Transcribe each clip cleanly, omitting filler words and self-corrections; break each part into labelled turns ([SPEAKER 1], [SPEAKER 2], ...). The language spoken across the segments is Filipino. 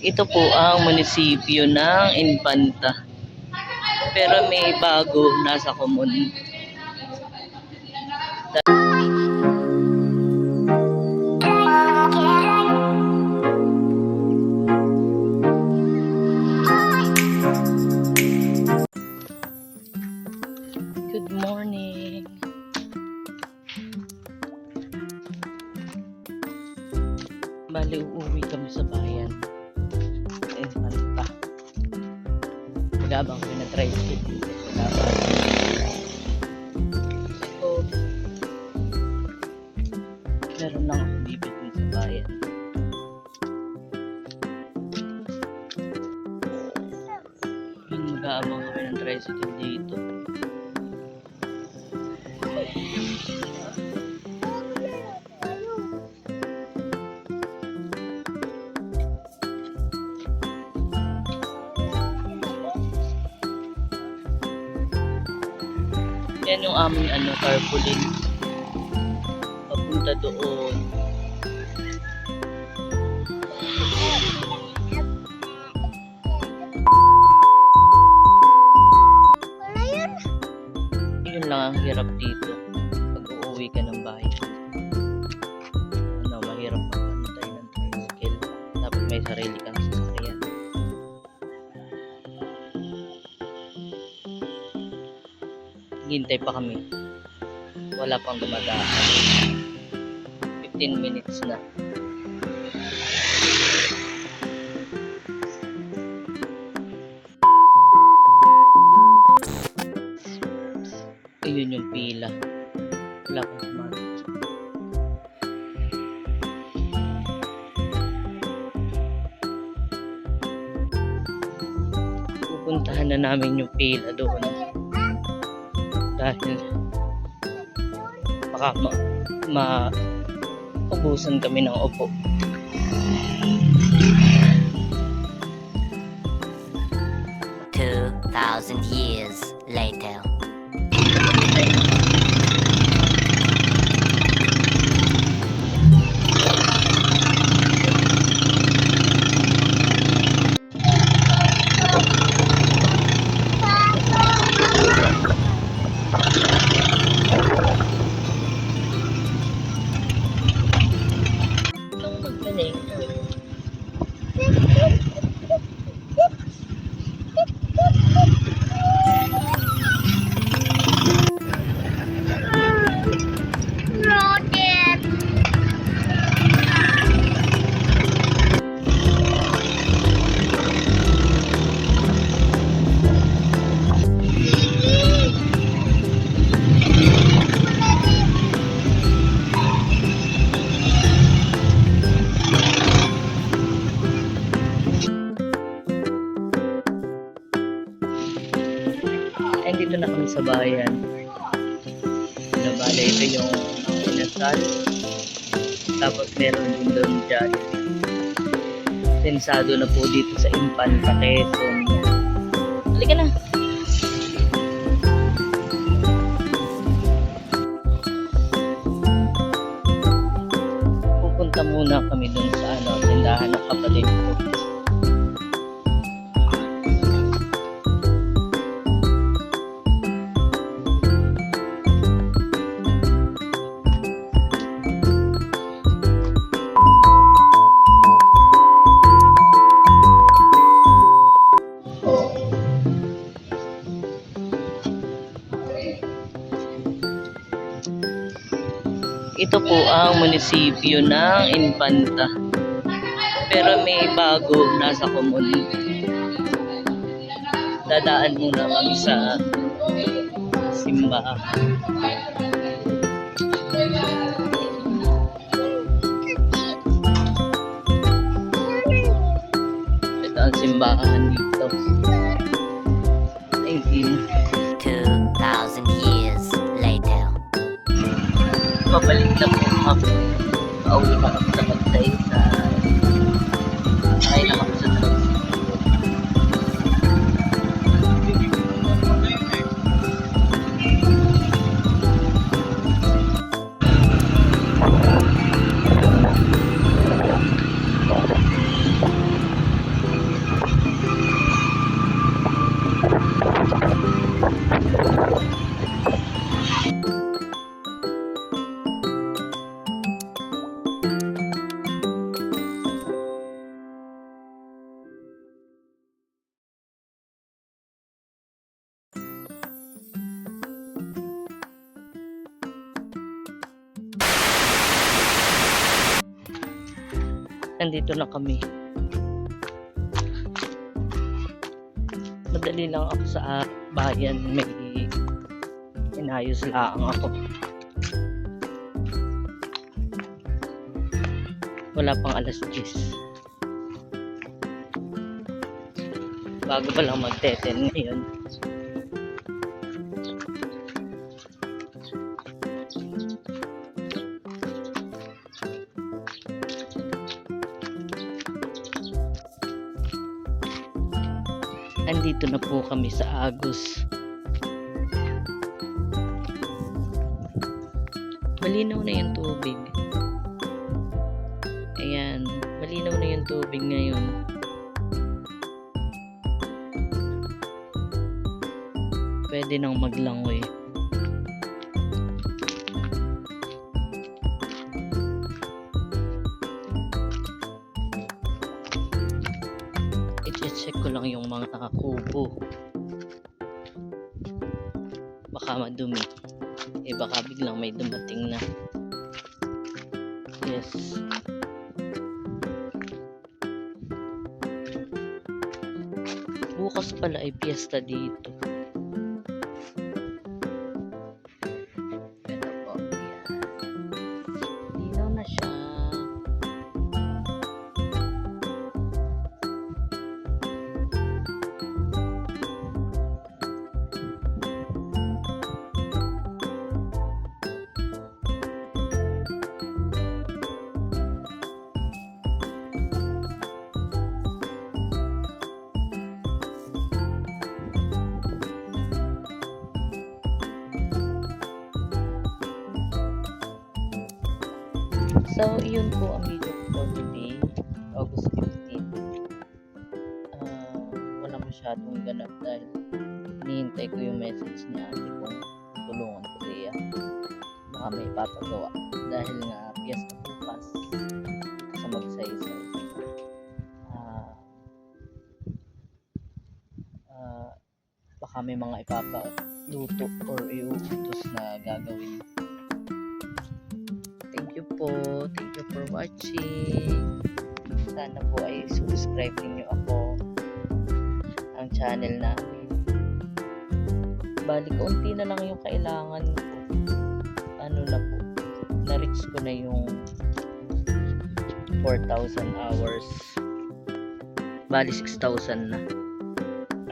[SPEAKER 1] Ito po ang munisipyo ng Infanta. Pero may bago nasa Comun. Good morning. Bali, uuwi kami sa bayan. Infanta. Magabang pinatricycle dito sa laban. So, meron lang ako bibigyan sa bayan. Mag-aabang kami ng tricycle dito. Yan yung aming carpooling papunta doon. Yun lang ang hirap dito pag uuwi ka ng bayan. Mahirap makantay ng tricycle. Dapat may sarili kang sasakyan. Hintay pa kami. Wala pang dumadaan. 15 minutes na. Ayun yung pila. Wala pang dumadaan. Pupuntahan na namin yung pila doon. Dahil baka maubusan kami ng upo.
[SPEAKER 2] $2,000 later.
[SPEAKER 1] Dito na kami sa bayan. Bale, ito yung inasal. Tapos meron din doon dyan. Sensado na po dito sa Infanta, Quezon. Halika na. Pupunta muna kami doon sa tindahan ng kapatid ko. Ito po ang munisipyo ng Infanta. Pero may bago nasa Comun. Dadaan muna kami sa simbahan. Ito ang simbahan dito. Thank you.
[SPEAKER 2] 2,000 years later.
[SPEAKER 1] Pabalik na po kami. Pauwi na kami sa Magsaysay. Ay na kami sa tricycle. Nandito na kami. Madali lang ako sa bayan. May inayos lang ako. Wala pang alas 10. Bago pa lang mag-10 ngayon. Andito na po kami sa Agus. Malinaw na yung tubig. Ayan, malinaw na yung tubig ngayon. Pwede nang maglangoy. I-check ko lang yung mga kubo. Baka madumi. Baka biglang may dumating na. Yes. Bukas pala ay piyesta dito. Ito po. Yan. Linaw na siya. So, yun po ang video ko for today, August 15. Wala masyadong ganap dahil hinihintay ko yung message ni ate kung tulungan ko siya. Baka may papagawa dahil nga piyesta bukas sa Magsaysay. Baka may mga ipapaluto or iuutos na gagawin. Thank you for watching. Sana po ay subscribe niyo ako ang channel namin. Bali, kaunti na lang yung kailangan ko. Ano na po, na-reach ko na yung 4,000 hours. Bali, 6,000 na.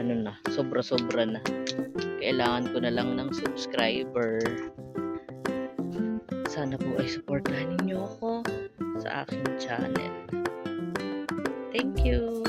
[SPEAKER 1] Ano na, sobra-sobra na. Kailangan ko na lang ng subscriber. Sana po ay supportahan ninyo ako sa aking channel. Thank you!